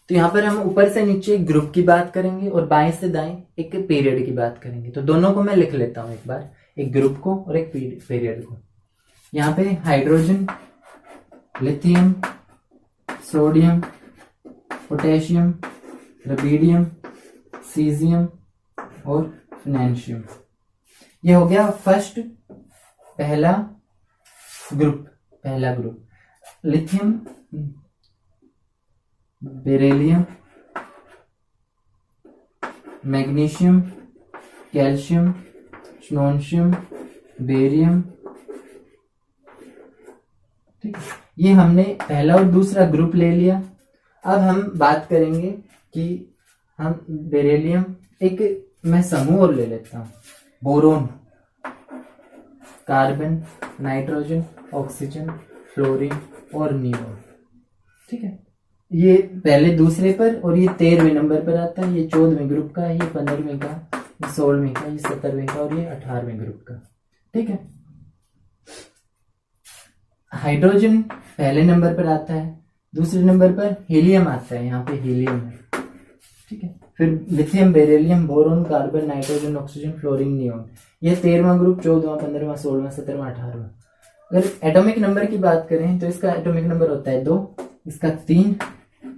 तो यहाँ पर हम ऊपर से नीचे एक ग्रुप की बात करेंगे और बाएं से दाएं एक पीरियड की बात करेंगे। तो दोनों को मैं लिख लेता हूं एक बार, एक ग्रुप को और एक पीरियड को। यहाँ पे hydrogen, lithium, sodium, potassium, rubidium, caesium और फ्नेशियम। ये हो गया फर्स्ट पहला group. Lithium, beryllium, magnesium, calcium, strontium, barium. ठीक है, ये हमने पहला और दूसरा ग्रुप ले लिया। अब हम बात करेंगे कि हम बेरिलियम, एक मैं समूह और ले लेता हूं, boron, carbon, nitrogen, oxygen, fluorine और नियोन। ठीक है, ये पहले दूसरे पर और ये 13वें नंबर पर आता है। ये 14वें ग्रुप का, ये 15वें का, ये 16वें का, ये 17वें का और ये 18वें ग्रुप का। ठीक है, हाइड्रोजन पहले नंबर पर आता है, दूसरे नंबर पर हीलियम आता है, यहाँ पे हीलियम है। ठीक है, फिर lithium, beryllium, boron, carbon, nitrogen, oxygen, fluorine, neon. ये 13वां ग्रुप, 14वां, 15वां, 16वां, 17वां, 18वां। अगर एटॉमिक नंबर की बात करें तो इसका एटॉमिक नंबर होता है 2, इसका 3,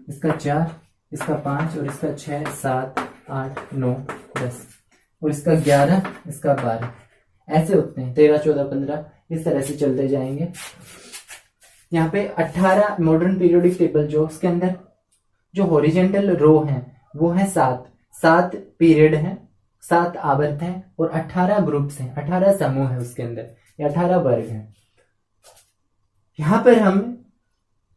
इसका 4, इसका 5 और इसका 6, 7, 8, 9, 10 और इसका 11, इसका 12। ऐसे होते हैं 13, 14, 15, इस तरह से चलते जाएंगे। यहाँ पे 18 मॉडर्न पीरियोडिक टेबल, जो उसके अंदर जो हॉरिजेंटल रो है वो है 7 पीरियड है, 7 आवर्त है और 18 ग्रुप्स हैं, 18 समूह है उसके अंदर, ये 18 वर्ग हैं। यहाँ पर हम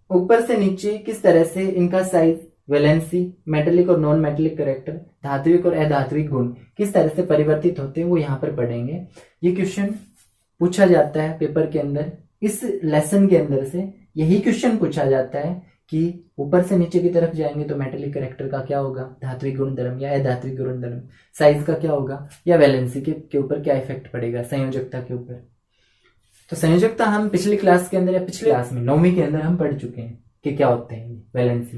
ऊपर से नीचे किस तरह से इनका साइज, वैलेंसी, मेटेलिक और नॉन मेटेलिक कैरेक्टर, धात्विक और अधात्विक गुण किस तरह से परिवर्तित होते हैं वो यहाँ पर पढ़ेंगे। ये क्वेश्चन पूछा जाता है पेपर के अंदर, इस लेसन के अंदर से यही क्वेश्चन पूछा जाता है कि ऊपर से नीचे की तरफ जाएंगे तो मेटेलिक कैरेक्टर का क्या होगा, धात्विक गुणधर्म या अधात्विक गुणधर्म, साइज का क्या होगा या वैलेंसी के ऊपर क्या इफेक्ट पड़ेगा, संयोजकता के ऊपर। तो संयोजकता हम पिछली क्लास के अंदर या पिछली क्लास में 9वीं के अंदर हम पढ़ चुके हैं कि क्या होते हैं वैलेंसी।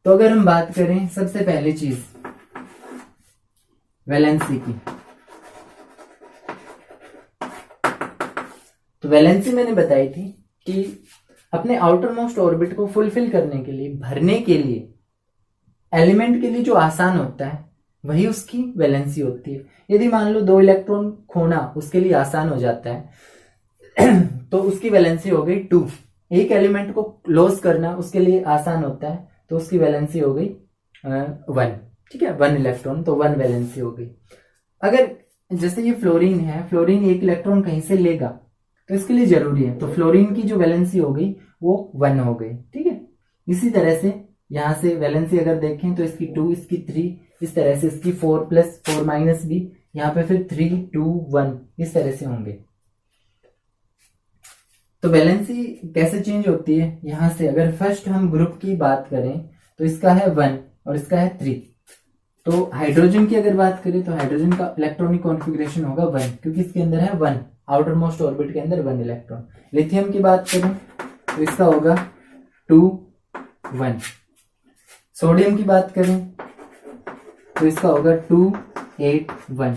तो अगर हम बात करें सबसे पहली चीज वैलेंसी की, तो वैलेंसी मैंने बताई थी कि अपने आउटर मोस्ट ऑर्बिट को फुलफिल करने के लिए, भरने के लिए, एलिमेंट के लिए जो आसान होता है वही उसकी वैलेंसी होती है। यदि मान लो 2 इलेक्ट्रॉन खोना उसके लिए आसान हो जाता है तो उसकी वैलेंसी हो गई 2। एक एलिमेंट को लॉस करना उसके लिए आसान होता है तो उसकी वैलेंसी हो गई 1। ठीक है, 1 इलेक्ट्रॉन, तो 1 वैलेंसी हो गई। अगर जैसे ये फ्लोरीन है, फ्लोरीन 1 इलेक्ट्रॉन कहीं से लेगा तो इसके लिए जरूरी है, तो फ्लोरीन की जो वैलेंसी हो गई वो 1 हो गई। ठीक है, इसी तरह से यहां से वैलेंसी अगर देखें तो इसकी 2, इसकी 3, इस तरह से इसकी 4 + 4 - भी, यहाँ पे फिर 3, 2, 1 इस तरह से होंगे। तो वैलेंसी कैसे चेंज होती है, यहां से अगर फर्स्ट हम ग्रुप की बात करें तो इसका है 1 और इसका है 3। तो हाइड्रोजन की अगर बात करें तो हाइड्रोजन का इलेक्ट्रॉनिक कॉन्फ़िगरेशन होगा 1, क्योंकि इसके अंदर है 1, आउटर मोस्ट ऑर्बिट के अंदर 1 इलेक्ट्रॉन। लिथियम की बात करें तो इसका होगा 2, 1। सोडियम की बात करें तो इसका होगा 2, 8, 1।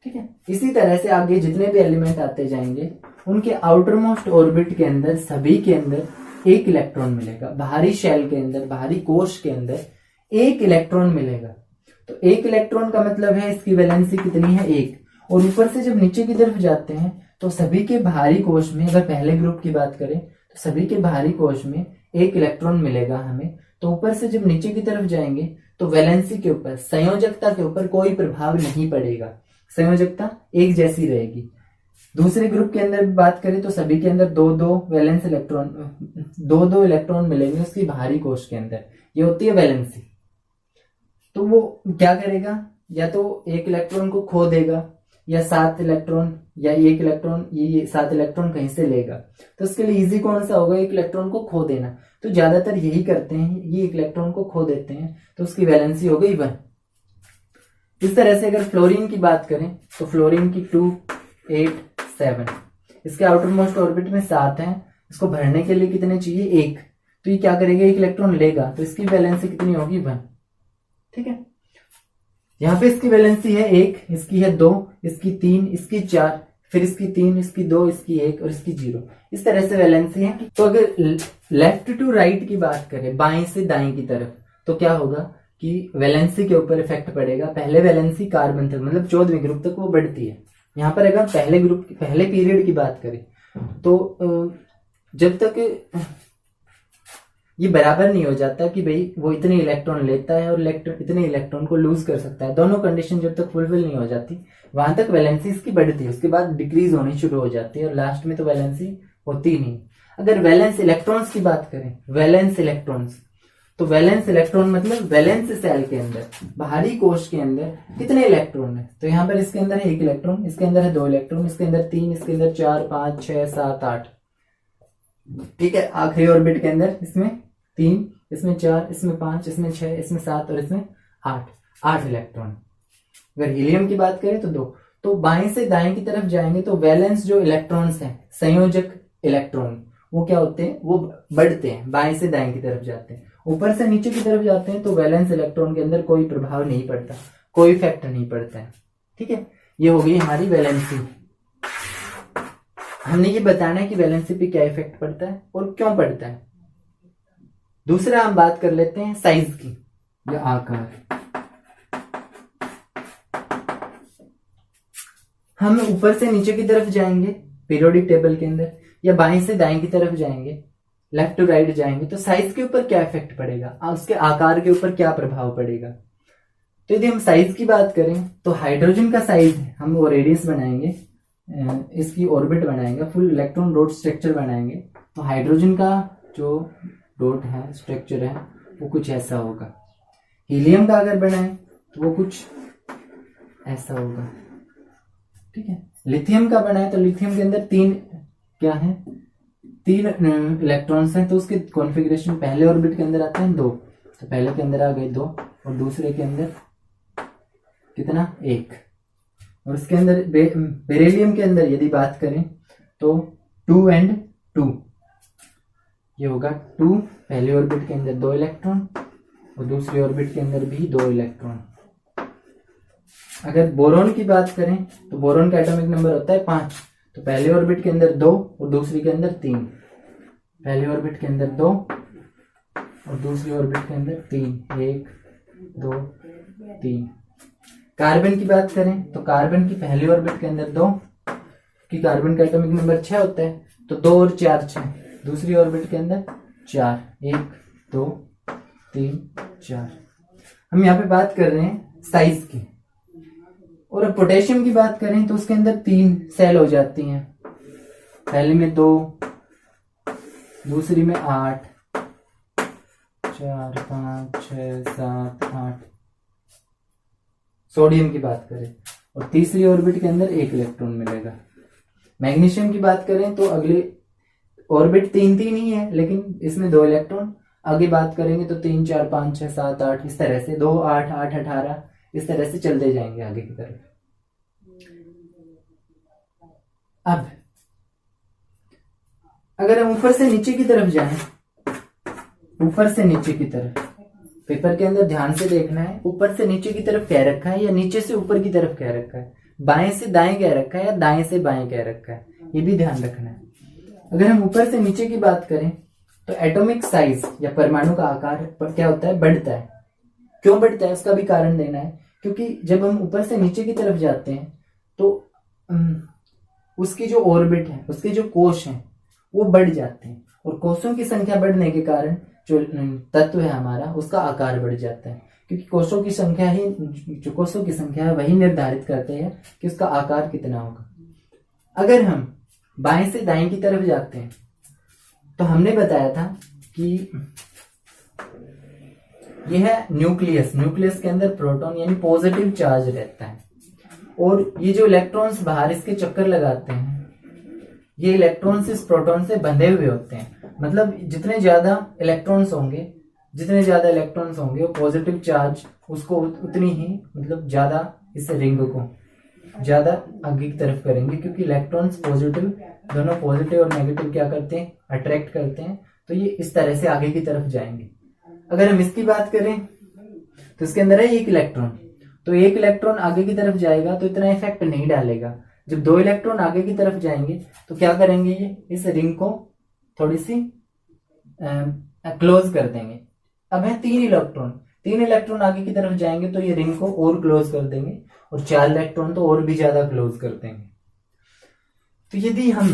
ठीक है, इसी तरह से आगे जितने भी एलिमेंट आते जाएंगे उनके आउटर मोस्ट ऑर्बिट के अंदर सभी के अंदर 1 इलेक्ट्रॉन मिलेगा। बाहरी शेल के अंदर, बाहरी कोश के अंदर 1 इलेक्ट्रॉन मिलेगा। तो 1 इलेक्ट्रॉन का मतलब है इसकी वैलेंसी कितनी है, 1। और ऊपर से जब नीचे की तरफ जाते हैं तो सभी के बाहरी कोश में, अगर पहले ग्रुप की बात करें तो सभी के बाहरी कोश में 1 इलेक्ट्रॉन मिलेगा हमें। तो ऊपर से जब नीचे की तरफ जाएंगे तो वैलेंसी के ऊपर, संयोजकता के ऊपर कोई प्रभाव नहीं पड़ेगा, संयोजकता एक जैसी रहेगी। दूसरे ग्रुप के अंदर बात करें तो सभी के अंदर 2-2 वैलेंस इलेक्ट्रॉन, 2-2 इलेक्ट्रॉन मिलेंगे उसकी बाहरी कोश के अंदर, ये होती है वैलेंसी। तो वो क्या करेगा, या तो 1 इलेक्ट्रॉन को खो देगा या 7 इलेक्ट्रॉन या 1 इलेक्ट्रॉन, ये 7 इलेक्ट्रॉन कहीं से लेगा। तो उसके लिए इजी कौन सा होगा, 1 इलेक्ट्रॉन को खो देना। तो ज्यादातर यही करते हैं, ये 1 इलेक्ट्रॉन को खो देते हैं, तो उसकी वैलेंसी हो गई 1। इस तरह से अगर फ्लोरीन की बात करें तो फ्लोरीन की 2, 8, 7, इसके आउटर मोस्ट ऑर्बिट में 7 है, इसको भरने के लिए कितने चाहिए, 1। तो ये क्या करेगा, एक इलेक्ट्रॉन लेगा, तो इसकी वैलेंसी कितनी होगी, 1। ठीक है, यहाँ पे इसकी वैलेंसी है 1, इसकी है 2, इसकी 3, इसकी 4, फिर इसकी 3, इसकी 2, इसकी 1 और इसकी 0। इस तरह से वैलेंसी है। तो अगर लेफ्ट टू राइट की बात करें, बाएं से दाएं की तरफ, तो क्या होगा कि वैलेंसी के ऊपर इफेक्ट पड़ेगा। पहले वैलेंसी कार्बन तक, मतलब 14वें ग्रुप तक वो बढ़ती है। यहाँ पर अगर पहले पीरियड की बात करें तो जब तक ये बराबर नहीं हो जाता कि भाई वो इतने इलेक्ट्रॉन लेता है और इतने इलेक्ट्रॉन को लूज कर सकता है, दोनों कंडीशन जब तक फुलफिल नहीं हो जाती वहां तक वैलेंसी इसकी बढ़ती है, उसके बाद डिक्रीज होनी शुरू हो जाती है और लास्ट में तो वैलेंसी होती नहीं। अगर वैलेंस इलेक्ट्रॉन्स की बात करें, वैलेंस इलेक्ट्रॉन्स, तो वैलेंस इलेक्ट्रॉन मतलब वैलेंस सेल के अंदर, बाहरी कोश के अंदर कितने इलेक्ट्रॉन है, तो यहाँ पर इसके अंदर है 1 इलेक्ट्रॉन, इसके अंदर है 2 इलेक्ट्रॉन, इसके अंदर 3, इसके अंदर 4, 5, 6, 7, 8। ठीक है, आखिरी ऑर्बिट के अंदर इसमें 3, इसमें 4, इसमें 5, इसमें 6, इसमें 7 और इसमें 8 इलेक्ट्रॉन। अगर हीलियम की बात करें तो 2। तो बाएं से दाएं की तरफ जाएंगे तो वैलेंस जो इलेक्ट्रॉन्स हैं, संयोजक इलेक्ट्रॉन, वो क्या होते हैं, वो बढ़ते हैं, बाएं से दाएं की तरफ जाते हैं। ऊपर से नीचे की तरफ जाते हैं तो वैलेंस इलेक्ट्रॉन के अंदर कोई प्रभाव नहीं पड़ता, कोई इफेक्ट नहीं पड़ता है। ठीक है, ये हो गई हमारी वैलेंसी। हमने ये बताना है कि वैलेंसी पे क्या इफेक्ट पड़ता है और क्यों पड़ता है। दूसरा हम बात कर लेते हैं साइज की या आकार। हम ऊपर से नीचे की तरफ जाएंगे पीरियोडिक टेबल के अंदर, या बाएं से दाएं की तरफ जाएंगे, लेफ्ट टू राइट जाएंगे, तो साइज के ऊपर क्या इफेक्ट पड़ेगा, उसके आकार के ऊपर क्या प्रभाव पड़ेगा। तो यदि हम साइज की बात करें तो हाइड्रोजन का साइज हम वो रेडियस बनाएंगे, इसकी ऑर्बिट बनाएंगे, फुल इलेक्ट्रॉन डॉट स्ट्रक्चर बनाएंगे, तो हाइड्रोजन का जो डॉट है, स्ट्रक्चर है, वो कुछ ऐसा होगा। हीलियम का अगर बनाए तो वो कुछ ऐसा होगा। ठीक है, लिथियम का बनाए तो लिथियम के अंदर 3 क्या है, 3 इलेक्ट्रॉन्स हैं, तो उसके कॉन्फ़िगरेशन पहले ऑर्बिट के अंदर आते हैं 2, तो पहले के अंदर आ गए 2 और दूसरे के अंदर कितना, 1। और इसके अंदर बेरिलियम के अंदर यदि बात करें तो 2 and 2, ये होगा 2, पहले ऑर्बिट के अंदर 2 इलेक्ट्रॉन और दूसरी ऑर्बिट के अंदर भी 2 इलेक्ट्रॉन। अगर बोरोन की बात करें तो बोरोन का एटॉमिक नंबर होता है 5, तो पहले ऑर्बिट के अंदर 2 और दूसरी के अंदर 3, पहले ऑर्बिट के अंदर 2 और दूसरी ऑर्बिट के अंदर 3, 1, 2, 3। कार्बन की बात करें तो कार्बन की पहली ऑर्बिट के अंदर 2, कि कार्बन का एटॉमिक नंबर 6 होता है, तो 2 और 4 6, दूसरी ऑर्बिट के अंदर 4, 1, 2, 3, 4। हम यहाँ पे बात कर रहे हैं साइज की। और पोटेशियम की बात करें तो उसके अंदर 3 सेल हो जाती हैं, पहले में 2, दूसरी में 8, 4, 5, 6, 7, 8। सोडियम की बात करें और तीसरी ऑर्बिट के अंदर 1 इलेक्ट्रॉन मिलेगा। मैग्नीशियम की बात करें तो अगले ऑर्बिट 3 ही है, लेकिन इसमें 2 इलेक्ट्रॉन। आगे बात करेंगे तो 3, 4, 5, 6, 7, 8, इस तरह से 2, 8, 8, 18, इस तरह से चलते जाएंगे आगे की तरफ। अब अगर हम ऊपर से नीचे की तरफ जाएं, ऊपर से नीचे की तरफ, पेपर के अंदर ध्यान से देखना है, ऊपर से नीचे की तरफ कह रखा है या नीचे से ऊपर की तरफ कह रखा है, बाएं से दाएं कह रखा है या दाएं से बाएं कह रखा है, ये भी ध्यान रखना है। अगर हम ऊपर से नीचे की बात करें तो एटॉमिक साइज या परमाणु का आकार क्या होता है, बढ़ता है। क्यों बढ़ता है उसका भी कारण देना है, क्योंकि जब हम ऊपर से नीचे की तरफ जाते हैं तो उसकी जो ऑर्बिट है, उसके जो कोश हैं वो बढ़ जाते हैं, और कोशों की संख्या बढ़ने के कारण जो तत्व है हमारा, उसका आकार बढ़ जाता है, क्योंकि कोशों की संख्या ही, जो कोशों की संख्या है वही निर्धारित करते हैं कि उसका आकार कितना होगा। अगर हम बाएं से दाएं की तरफ जाते हैं तो हमने बताया था कि यह है न्यूक्लियस, न्यूक्लियस के अंदर प्रोटॉन यानी पॉजिटिव चार्ज रहता है, और ये जो इलेक्ट्रॉन्स बाहर इसके चक्कर लगाते हैं, ये इलेक्ट्रॉन्स इस प्रोटॉन से बंधे हुए होते हैं। मतलब जितने ज्यादा इलेक्ट्रॉन्स होंगे वो पॉजिटिव चार्ज उसको उतनी ही, मतलब ज्यादा इस रिंग को ज्यादा आगे की तरफ करेंगे, क्योंकि इलेक्ट्रॉन्स पॉजिटिव, दोनों पॉजिटिव और नेगेटिव क्या करते हैं, अट्रैक्ट करते हैं, तो ये इस तरह से आगे की तरफ जाएंगे। अगर हम इसकी बात करें तो इसके अंदर है एक इलेक्ट्रॉन, तो एक इलेक्ट्रॉन आगे की तरफ जाएगा तो इतना इफेक्ट नहीं डालेगा। जब दो इलेक्ट्रॉन आगे की तरफ जाएंगे तो क्या करेंगे, ये इस रिंग को थोड़ी सी क्लोज कर देंगे। अब है तीन इलेक्ट्रॉन आगे की तरफ जाएंगे तो ये रिंग को और क्लोज कर देंगे, और 4 इलेक्ट्रॉन तो और भी ज्यादा क्लोज कर देंगे। तो यदि हम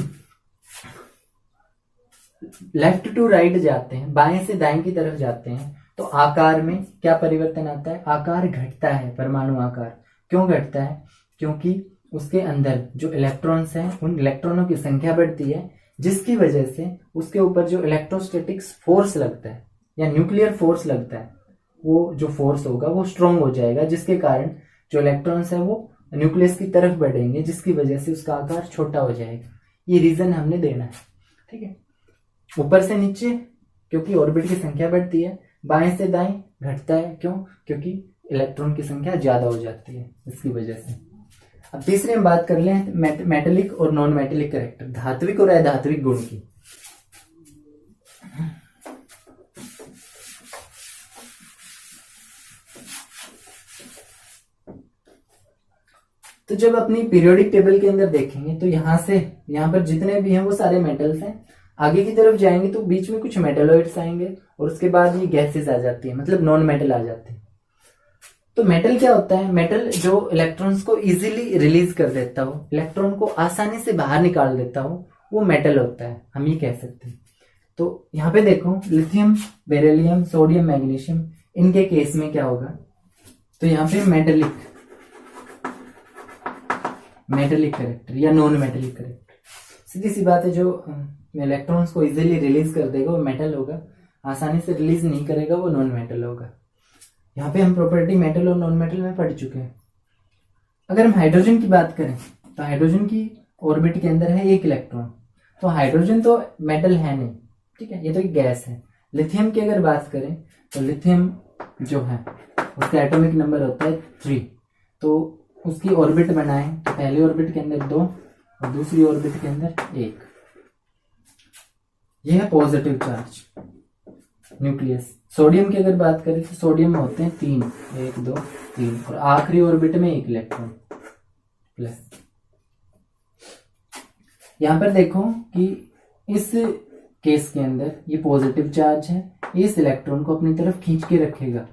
लेफ्ट टू राइट जाते हैं, बाएं से दाएं की तरफ जाते हैं, तो आकार में क्या परिवर्तन आता है, आकार घटता है, परमाणु आकार। क्यों घटता है, क्योंकि उसके अंदर जो इलेक्ट्रॉन्स हैं उन इलेक्ट्रॉनों की संख्या बढ़ती है, जिसकी वजह से उसके ऊपर जो इलेक्ट्रोस्टैटिक्स फोर्स लगता है या न्यूक्लियर फोर्स लगता है, वो जो फोर्स होगा वो स्ट्रांग हो जाएगा, जिसके कारण जो इलेक्ट्रॉन्स है वो न्यूक्लियस की तरफ बढ़ेंगे, जिसकी वजह से उसका आकार छोटा हो जाएगा। ये रीजन हमने देना है, ठीक है। ऊपर से नीचे क्योंकि ऑर्बिट की संख्या बढ़ती है, बाएं से दाएं घटता है, क्यों, क्योंकि इलेक्ट्रॉन की संख्या ज्यादा हो जाती है, इसकी वजह से। अब तीसरे हम बात कर लें मेटेलिक और नॉन मेटेलिक कैरेक्टर, धात्विक और अधात्विक गुण की। तो जब अपनी पीरियोडिक टेबल के अंदर देखेंगे तो यहाँ पर जितने भी हैं वो सारे मेटल्स हैं। आगे की तरफ जाएंगे तो बीच में कुछ मेटलॉइड्स आएंगे, और उसके बाद ये गैसेस आ जाती है, मतलब नॉन मेटल आ जाते हैं। तो मेटल क्या होता है, मेटल जो इलेक्ट्रॉन्स को इजीली रिलीज कर देता हो, इलेक्ट्रॉन को आसानी से बाहर निकाल देता हो, वो मेटल होता है, हम ये कह सकते हैं। तो यहाँ पे देखो लिथियम, बेरिलियम, सोडियम, मैग्नीशियम, इनके केस में क्या होगा, तो यहाँ पे मेटेलिक कैरेक्टर या नॉन मेटेलिक कैरेक्टर, सीधी सी बात है। जो इलेक्ट्रॉन्स को इजीली रिलीज कर देगा वो मेटल होगा, आसानी से रिलीज नहीं करेगा वो नॉन मेटल होगा। यहाँ पे हम प्रॉपर्टी मेटल और नॉन मेटल में पढ़ चुके हैं। अगर हम हाइड्रोजन की बात करें तो हाइड्रोजन की ऑर्बिट के अंदर है एक इलेक्ट्रॉन, तो हाइड्रोजन तो मेटल है नहीं, ठीक है, ये तो एक गैस है। लिथियम की अगर बात करें तो लिथियम जो है उसका एटॉमिक नंबर होता है 3, तो उसकी ऑर्बिट बनाए तो पहली ऑर्बिट के अंदर 2 और दूसरी ऑर्बिट के अंदर 1। यह है पॉजिटिव चार्ज न्यूक्लियस। सोडियम की अगर बात करें तो सोडियम में होते हैं 3, 1 2 3, और आखिरी ऑर्बिट में 1 इलेक्ट्रॉन प्लस। यहां पर देखो कि इस केस के अंदर ये पॉजिटिव चार्ज है, इस इलेक्ट्रॉन को अपनी तरफ खींच के रखेगा।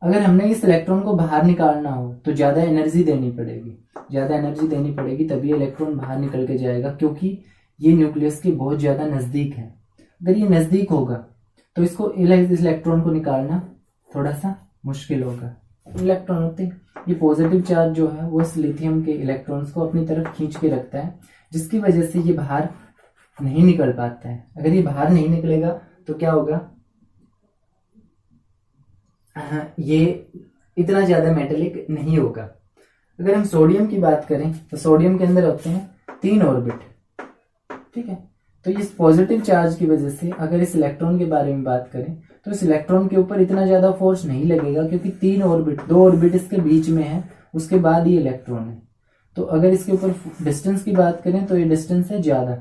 अगर हमने इस इलेक्ट्रॉन को बाहर निकालना हो तो ज्यादा एनर्जी देनी पड़ेगी, तभी इलेक्ट्रॉन बाहर निकल के जाएगा, क्योंकि ये न्यूक्लियस के बहुत ज्यादा नजदीक है। अगर ये नजदीक होगा तो इस इलेक्ट्रॉन को निकालना थोड़ा सा मुश्किल होगा। इलेक्ट्रॉन होते ये पॉजिटिव चार्ज जो है वो इस लिथियम के इलेक्ट्रॉन्स को अपनी तरफ खींच के रखता है, जिसकी वजह से ये बाहर नहीं निकल पाता है। अगर ये बाहर नहीं निकलेगा तो क्या होगा, ये इतना ज्यादा मेटेलिक नहीं होगा। अगर हम सोडियम की बात करें तो सोडियम के अंदर होते हैं 3 ऑर्बिट, ठीक है। तो इस पॉजिटिव चार्ज की वजह से अगर इस इलेक्ट्रॉन के बारे में बात करें तो इस इलेक्ट्रॉन के ऊपर इतना ज्यादा फोर्स नहीं लगेगा, क्योंकि 2 ऑर्बिट इसके बीच में है, उसके बाद ये इलेक्ट्रॉन है। तो अगर इसके ऊपर डिस्टेंस की बात करें तो ये डिस्टेंस है ज्यादा,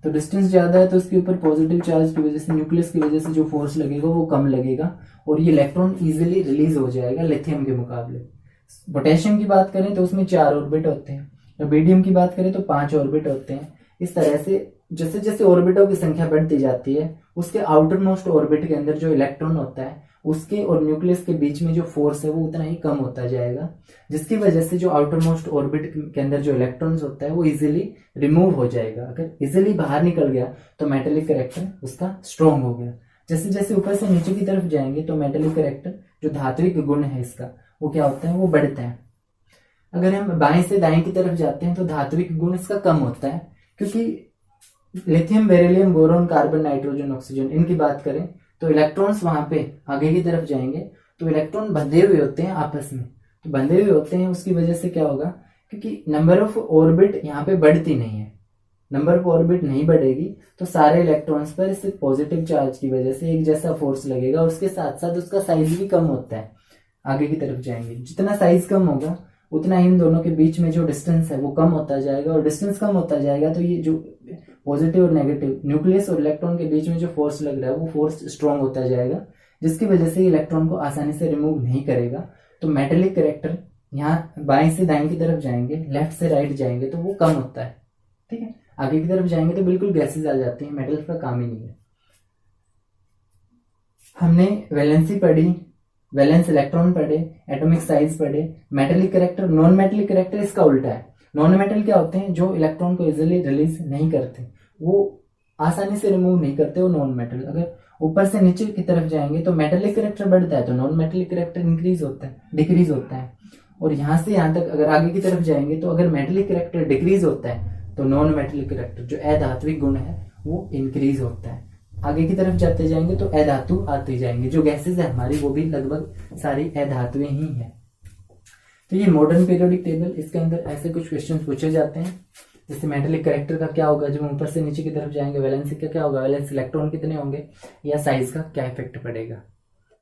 तो डिस्टेंस ज्यादा है तो इसके ऊपर पॉजिटिव चार्ज की वजह से, न्यूक्लियस की वजह से जो फोर्स लगेगा वो कम लगेगा, और ये इलेक्ट्रॉन इजीली रिलीज हो जाएगा लिथियम के मुकाबले। पोटेशियम की बात करें तो उसमें 4 ऑर्बिट होते हैं, रुबिडियम की बात करें तो 5 ऑर्बिट होते हैं। इस तरह से जैसे जैसे ऑर्बिटों की संख्या बढ़ती जाती है, उसके आउटर मोस्ट ऑर्बिट के अंदर जो इलेक्ट्रॉन होता है उसके और न्यूक्लियस के बीच में जो फोर्स है वो उतना ही कम होता जाएगा, जिसकी वजह से जो आउटर मोस्ट ऑर्बिट के अंदर जो इलेक्ट्रॉन्स होता है वो इजीली रिमूव हो जाएगा। अगर इजीली बाहर निकल गया तो मेटेलिक कैरेक्टर उसका स्ट्रॉन्ग हो गया। जैसे जैसे ऊपर से नीचे की तरफ जाएंगे तो मेटेलिक कैरेक्टर जो धात्विक गुण है इसका वो क्या होता है, वो बढ़ता है। अगर हम बाएं से दाएं की तरफ जाते हैं तो धात्विक गुण इसका कम होता है, क्योंकि lithium, beryllium, boron, carbon, nitrogen, oxygen, इनकी बात करें तो इलेक्ट्रॉन्स वहां पे आगे की तरफ जाएंगे तो इलेक्ट्रॉन बंधे हुए होते हैं आपस में, तो बंधे हुए होते हैं, उसकी वजह से क्या होगा, क्योंकि नंबर ऑफ ऑर्बिट यहाँ पे बढ़ती नहीं है, नंबर ऑफ ऑर्बिट नहीं बढ़ेगी तो सारे इलेक्ट्रॉन्स पर इस पॉजिटिव चार्ज की वजह से एक जैसा फोर्स लगेगा, उसके साथ साथ उसका साइज भी कम होता है। आगे की तरफ जाएंगे जितना साइज कम होगा उतना इन दोनों के बीच में जो डिस्टेंस है वो कम होता जाएगा, और डिस्टेंस कम होता जाएगा तो ये जो पॉजिटिव और नेगेटिव, न्यूक्लियस और इलेक्ट्रॉन के बीच में जो फोर्स लग रहा है वो फोर्स स्ट्रॉन्ग होता जाएगा, जिसकी वजह से इलेक्ट्रॉन को आसानी से रिमूव नहीं करेगा। तो मेटेलिक कैरेक्टर यहाँ बाएं से दाएं की तरफ जाएंगे, लेफ्ट से राइट जाएंगे तो वो कम होता है, ठीक है। आगे की तरफ जाएंगे तो बिल्कुल गैसेज आ जाती हैं, मेटल्स का काम ही नहीं है। हमने वैलेंसी पढ़ी, वैलेंस इलेक्ट्रॉन पढ़े, एटॉमिक साइज पढ़े। Metallic character, non metallic character इसका उल्टा है। नॉन मेटल क्या होते हैं, जो इलेक्ट्रॉन को इजीली रिलीज नहीं करते, वो आसानी से रिमूव नहीं करते, वो नॉन मेटल। अगर ऊपर से नीचे की तरफ जाएंगे तो मेटेलिक कैरेक्टर बढ़ता है, तो नॉन मेटेलिक कैरेक्टर इंक्रीज होता है, डिक्रीज होता है। और यहाँ से यहाँ तक अगर आगे की तरफ जाएंगे तो अगर मेटेलिक कैरेक्टर डिक्रीज होता है तो नॉन मेटेलिक कैरेक्टर जो अधात्विक गुण है वो इंक्रीज होता है। आगे की तरफ जाते जाएंगे तो अधातु आते जाएंगे। जो गैसेज है हमारी वो भी लगभग सारी अधातुएं ही है। तो ये मॉडर्न पीरियोडिक टेबल, इसके अंदर ऐसे कुछ क्वेश्चन पूछे जाते हैं, जैसे मेटेलिक कैरेक्टर का क्या होगा जब हम ऊपर से नीचे की तरफ जाएंगे, वैलेंसी का क्या होगा, वैलेंस इलेक्ट्रॉन कितने होंगे, या साइज का क्या इफेक्ट पड़ेगा।